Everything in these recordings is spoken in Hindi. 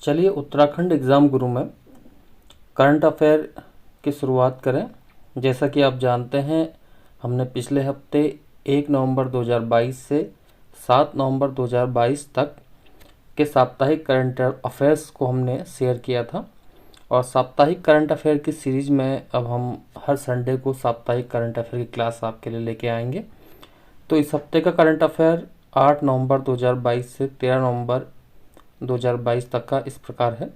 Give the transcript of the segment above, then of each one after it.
चलिए उत्तराखंड एग्ज़ाम गुरु में करंट अफेयर की शुरुआत करें। जैसा कि आप जानते हैं, हमने पिछले हफ्ते 1 नवंबर 2022 से 7 नवंबर 2022 तक के साप्ताहिक करंट अफेयर्स को हमने शेयर किया था। और साप्ताहिक करंट अफेयर की सीरीज़ में अब हम हर संडे को साप्ताहिक करंट अफेयर की क्लास आपके लिए लेके आएंगे। तो इस हफ्ते का करंट अफेयर 8 नवंबर 2022 से 13 नवंबर 2022 तक का इस प्रकार है।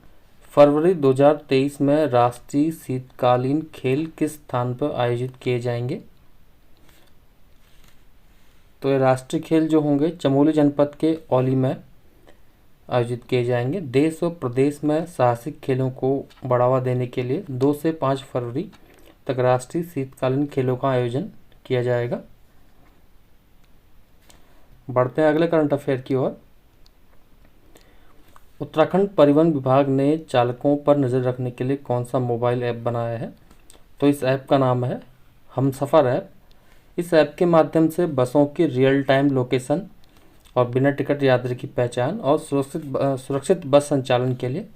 फरवरी 2023 में राष्ट्रीय शीतकालीन खेल किस स्थान पर आयोजित किए जाएंगे? तो ये राष्ट्रीय खेल जो होंगे चमोली जनपद के औली में आयोजित किए जाएंगे। देश और प्रदेश में साहसिक खेलों को बढ़ावा देने के लिए 2 से 5 फरवरी तक राष्ट्रीय शीतकालीन खेलों का आयोजन किया जाएगा। बढ़ते हैं अगले करंट अफेयर की ओर। उत्तराखंड परिवहन विभाग ने चालकों पर नज़र रखने के लिए कौन सा मोबाइल ऐप बनाया है? तो इस ऐप का नाम है हमसफ़र ऐप। इस ऐप के माध्यम से बसों की रियल टाइम लोकेशन और बिना टिकट यात्री की पहचान और सुरक्षित बस संचालन के लिए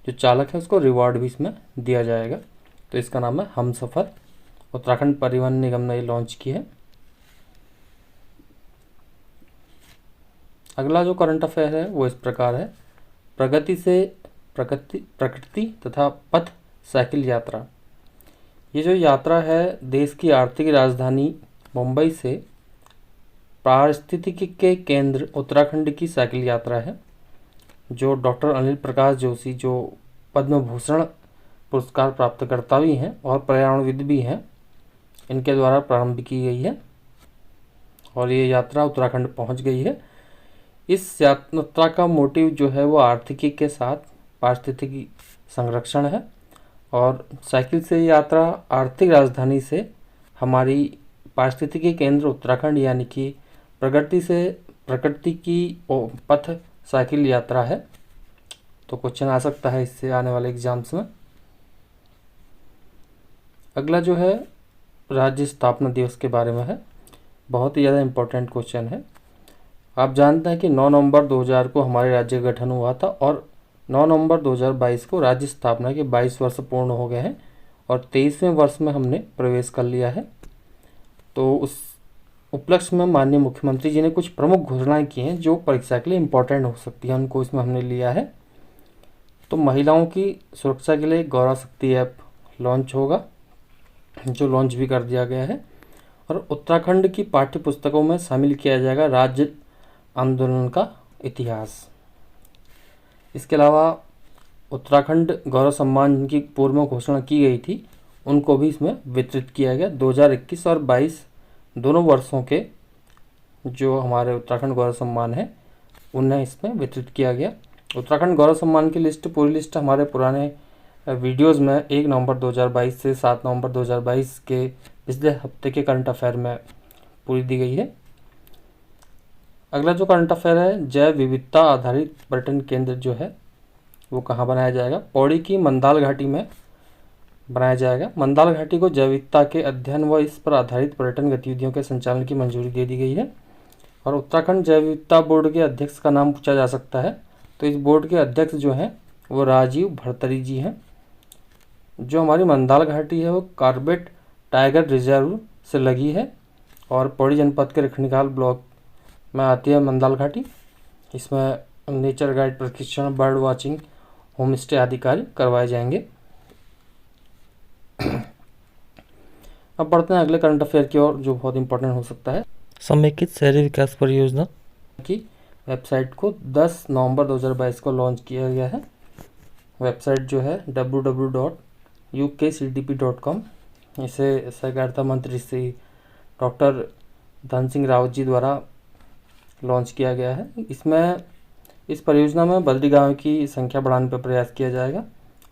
जो चालक है उसको रिवॉर्ड भी इसमें दिया जाएगा। तो इसका नाम है हमसफ़र। उत्तराखंड परिवहन निगम ने लॉन्च की है। अगला जो करंट अफेयर है वो इस प्रकार है। प्रगति से प्रकृति तथा पथ साइकिल यात्रा। ये जो यात्रा है देश की आर्थिक राजधानी मुंबई से पारिस्थितिकी के केंद्र उत्तराखंड की साइकिल यात्रा है, जो डॉक्टर अनिल प्रकाश जोशी जो पद्म भूषण पुरस्कार प्राप्तकर्ता भी हैं और पर्यावरणविद भी हैं, इनके द्वारा प्रारंभ की गई है और ये यात्रा उत्तराखंड पहुंच गई है। इस यात्रा का मोटिव जो है वो आर्थिकी के साथ पारिस्थितिकी संरक्षण है और साइकिल से यात्रा आर्थिक राजधानी से हमारी पारिस्थितिकी केंद्र उत्तराखंड यानी कि प्रगति से प्रकृति की पथ साइकिल यात्रा है। तो क्वेश्चन आ सकता है इससे आने वाले एग्जाम्स में। अगला जो है राज्य स्थापना दिवस के बारे में है। बहुत ही ज़्यादा इम्पोर्टेंट क्वेश्चन है। आप जानते हैं कि 9 नवंबर 2000 को हमारे राज्य का गठन हुआ था और 9 नवंबर 2022 को राज्य स्थापना के 22 वर्ष पूर्ण हो गए हैं और 23वें वर्ष में हमने प्रवेश कर लिया है। तो उस उपलक्ष्य में माननीय मुख्यमंत्री जी ने कुछ प्रमुख घोषणाएं की हैं जो परीक्षा के लिए इम्पोर्टेंट हो सकती हैं, उनको इसमें हमने लिया है। तो महिलाओं की सुरक्षा के लिए गौरव शक्ति ऐप लॉन्च होगा, जो लॉन्च भी कर दिया गया है। और उत्तराखंड की पाठ्य पुस्तकों में शामिल किया जाएगा राज्य आंदोलन का इतिहास। इसके अलावा उत्तराखंड गौरव सम्मान जिनकी पूर्व में घोषणा की गई थी उनको भी इसमें वितरित किया गया। 2021 और 22 दोनों वर्षों के जो हमारे उत्तराखंड गौरव सम्मान है उन्हें इसमें वितरित किया गया। उत्तराखंड गौरव सम्मान की लिस्ट पूरी लिस्ट हमारे पुराने वीडियोज़ में 1 नवंबर 2022 से 7 नवंबर 2022 के पिछले हफ्ते के करंट अफेयर में पूरी दी गई है। अगला जो करंट अफेयर है, जैव विविधता आधारित पर्यटन केंद्र जो है वो कहाँ बनाया जाएगा? पौड़ी की मंदाल घाटी में बनाया जाएगा। मंदाल घाटी को जैव विविधता के अध्ययन व इस पर आधारित पर्यटन गतिविधियों के संचालन की मंजूरी दे दी गई है। और उत्तराखंड जैव विविधता बोर्ड के अध्यक्ष का नाम पूछा जा सकता है। तो इस बोर्ड के अध्यक्ष जो हैं वो राजीव भरतरी जी हैं। जो हमारी मंदाल घाटी है वो कार्बेट टाइगर रिजर्व से लगी है और पौड़ी जनपद के रखनीकाल ब्लॉक में आती है मंदाल घाटी। इसमें नेचर गाइड प्रशिक्षण, बर्ड वाचिंग, होम स्टे आदि कार्य करवाए जाएंगे। अब बढ़ते हैं अगले करंट अफेयर की ओर जो बहुत इंपॉर्टेंट हो सकता है। समेकित शहरी विकास परियोजना की वेबसाइट को 10 नवंबर 2022 को लॉन्च किया गया है। वेबसाइट जो है www.ukcdp.com, इसे सहकारिता मंत्री श्री डॉक्टर धन सिंह रावत जी द्वारा लॉन्च किया गया है। इस परियोजना में बदरी गाँव की संख्या बढ़ाने पर प्रयास किया जाएगा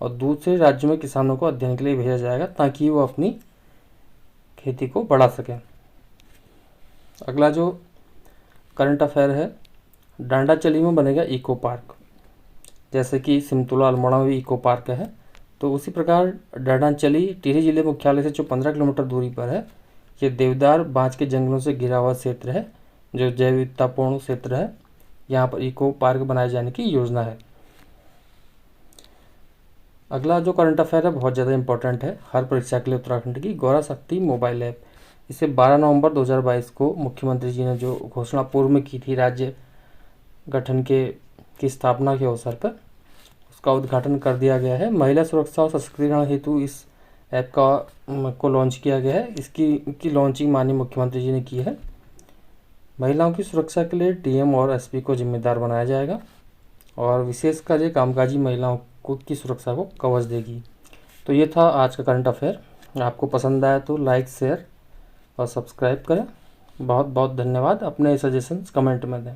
और दूसरे राज्यों में किसानों को अध्ययन के लिए भेजा जाएगा ताकि वो अपनी खेती को बढ़ा सकें। अगला जो करंट अफेयर है, डांडाचली में बनेगा इको पार्क। जैसे कि सिमतोला अल्मोड़ा में भी इको पार्क है, तो उसी प्रकार डांडाचली टिहरी जिले मुख्यालय से जो 15 किलोमीटर दूरी पर है, ये देवदार बांज के जंगलों से घिरा हुआ क्षेत्र है जो जैव विविधतापूर्ण क्षेत्र है। यहाँ पर इको पार्क बनाए जाने की योजना है। अगला जो करंट अफेयर है बहुत ज़्यादा इंपॉर्टेंट है हर परीक्षा के लिए उत्तराखंड की। गौरा शक्ति मोबाइल ऐप, इसे 12 नवंबर 2022 को मुख्यमंत्री जी ने जो घोषणा पूर्व में की थी राज्य गठन की स्थापना के अवसर पर, उसका उद्घाटन कर दिया गया है। महिला सुरक्षा और सशक्तिकरण हेतु इस ऐप को लॉन्च किया गया है। इसकी लॉन्चिंग माननीय मुख्यमंत्री जी ने की है। महिलाओं की सुरक्षा के लिए डीएम और एसपी को जिम्मेदार बनाया जाएगा और विशेषकर ये कामकाजी महिलाओं की सुरक्षा को कवच देगी। तो ये था आज का करंट अफेयर। आपको पसंद आया तो लाइक, शेयर और सब्सक्राइब करें। बहुत बहुत धन्यवाद। अपने सजेशंस कमेंट में दें।